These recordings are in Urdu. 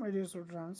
My dear students,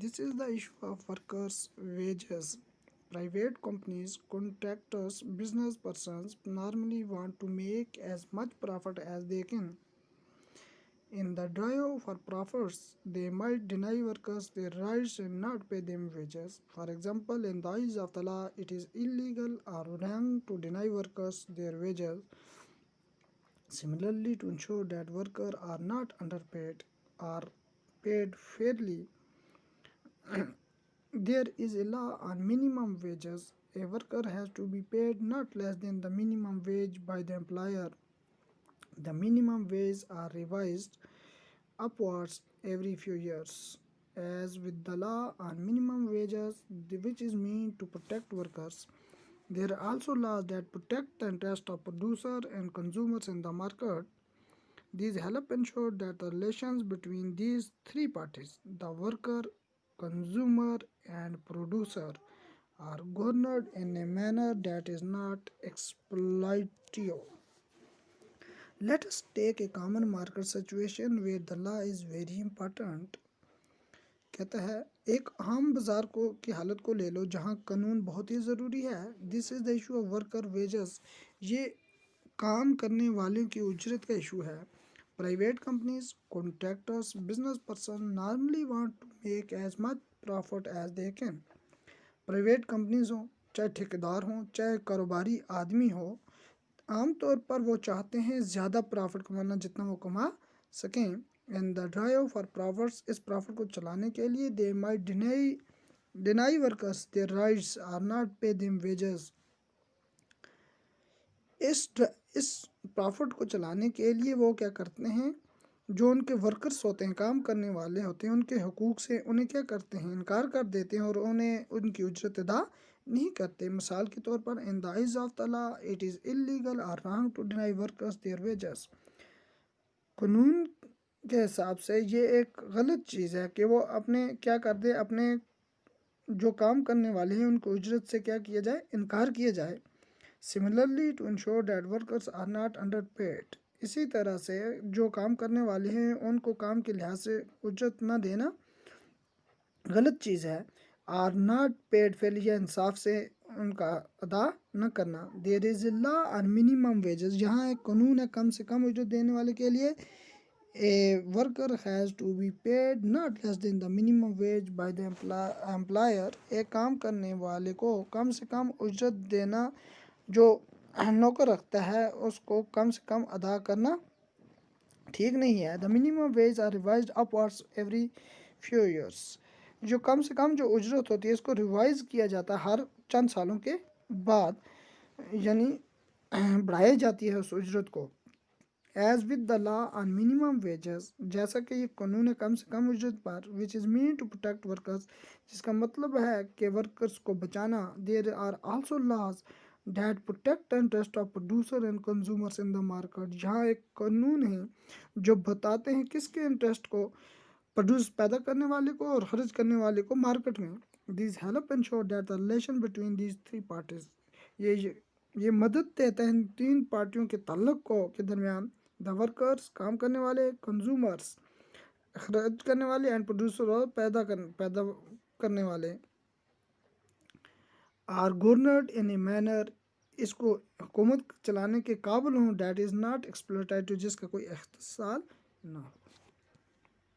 This is the issue of workers' wages. Private companies, contractors, business persons normally want to make as much profit as they can. In the drive for profits, they might deny workers their rights and not pay them wages. For example, in the eyes of the law, it is illegal or wrong to deny workers their wages. Similarly, to ensure that workers are not underpaid or paid fairly, there is a law on minimum wages. A worker has to be paid not less than the minimum wage by the employer. The minimum wage are revised upwards every few years. As with the law on minimum wages, which is meant to protect workers, there are also laws that protect the interest of producer and consumers in the market. These help ensure that the relations between these three parties, the worker, consumer, and producer, are governed in a manner that is not exploitative. Let us take a common market situation where the law is very important. کہتا ہے ایک عام بازار کی حالت کو لے لو جہاں قانون بہت ہی ضروری ہے. This is the issue of worker wages. یہ کام کرنے والوں کی اجرت کا ایشو ہے. Private companies, contractors, business person normally want to make as much profit as they can. Private companies ہوں, چاہے ٹھیکیدار ہوں, چاہے کاروباری آدمی ہو, عام طور پر وہ چاہتے ہیں زیادہ پرافٹ کمانا جتنا وہ کما سکیں. And the drive for profits, اس پرافٹ کو چلانے کے لیے they might deny workers their rights are not pay them wages. اس پرافٹ کو چلانے کے لیے وہ کیا کرتے ہیں, جو ان کے ورکرس ہوتے ہیں, کام کرنے والے ہوتے ہیں, ان کے حقوق سے انہیں کیا کرتے ہیں, انکار کر دیتے ہیں اور انہیں ان کی اجرت ادا نہیں کرتے. مثال کے طور پر in the eyes of the law it is illegal or wrong to deny workers their wages. قانون کے حساب سے یہ ایک غلط چیز ہے کہ وہ اپنے کیا کر دے, اپنے جو کام کرنے والے ہیں ان کو اجرت سے کیا کیا جائے, انکار کیا جائے. Similarly, to ensure that workers are not underpaid. اسی طرح سے جو کام کرنے والے ہیں ان کو کام کے لحاظ سے اجرت نہ دینا غلط چیز ہے. آر ناٹ پیڈ fairly, یا انصاف سے ان کا ادا نہ کرنا. دیر از اے لا آن منیمم ویجز, یہاں ایک قانون ہے کم سے کم اجرت دینے والے کے لیے. A worker has to be paid not less than the minimum wage by the employer. ایک کام کرنے والے کو کم سے کم اجرت دینا جو نوکر رکھتا ہے اس کو کم سے کم ادا کرنا ٹھیک نہیں ہے. The minimum wage are revised upwards every few years. جو کم سے کم جو اجرت ہوتی ہے اس کو ریوائز کیا جاتا ہے ہر چند سالوں کے بعد, یعنی بڑھائی جاتی ہے اس اجرت کو. As with the law on minimum wages, جیسا کہ یہ قانون ہے کم سے کم اجرت پر, which is meant to protect workers, جس کا مطلب ہے کہ ورکرز کو بچانا. There are also laws that protect the interest of producer and consumers in the market. یہاں ایک قانون ہے جو بتاتے ہیں کس کے انٹرسٹ کو, پروڈیوس پیدا کرنے والے کو اور خرچ کرنے والے کو مارکیٹ میں. These help ensure that the relation between these three parties, یہ مدد دیتا ہے ان تین پارٹیوں کے تعلق کے درمیان. The workers, کام کرنے والے, consumers, خرچ کرنے والے, and producer, اور پیدا کرنے والے, are governed in a manner, اس کو حکومت چلانے کے قابل ہوں, that is not exploitative, جس کا کوئی اختسال نہ ہو.